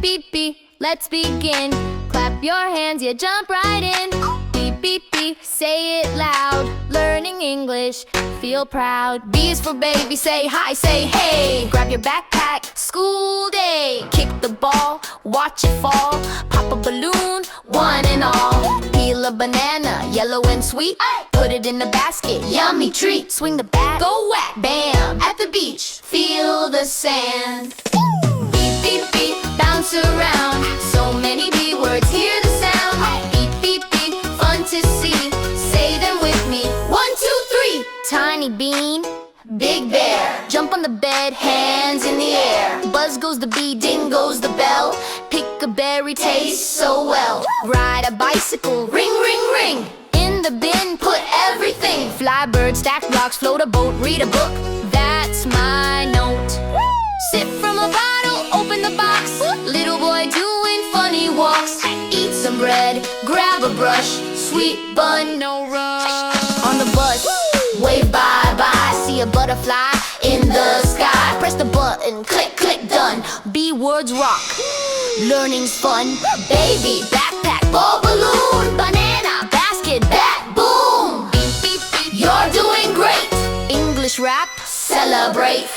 beep, beep, beep, let's begin. Clap your hands, yeah, jump right in. Beep, beep, beep, say it loud. Learning English, feel proud. B is for baby, say hi, say hey. Grab your backpack, school day. Kick the ball, watch it fall. Pop a balloon, one and all. Peel a banana, yellow and sweet. Put it in the basket, yummy treat. Swing the bat, go whack, bam. At the beach, feel the sand. Beep, beep, beep, bounce around. So many B words, hear the sound. Beep, beep, beep, fun to see. Say them with me, 1, 2, 3. Tiny bean, big bear. Jump on the bed, hands in the air. Buzz goes the bee, ding goes the bell. Pick a berry, tastes so well. Ride a bicycle, ring, ring, ring. In the bin, put everything. Fly bird, stack blocks, float a boat, read a book. That's my note. Sip from a bottle, open the box. Little boy doing funny walks. Eat some bread, grab a brush. Sweet bun, no rush. On the bus, wave bye-bye. See a butterfly in the sky. Press the button, click, click, done. B words rock, learning's fun. Baby, backpack, ball, balloon. Banana, basket, bat, boom. Beep, beep, beep, you're doing great. English rap, celebrate.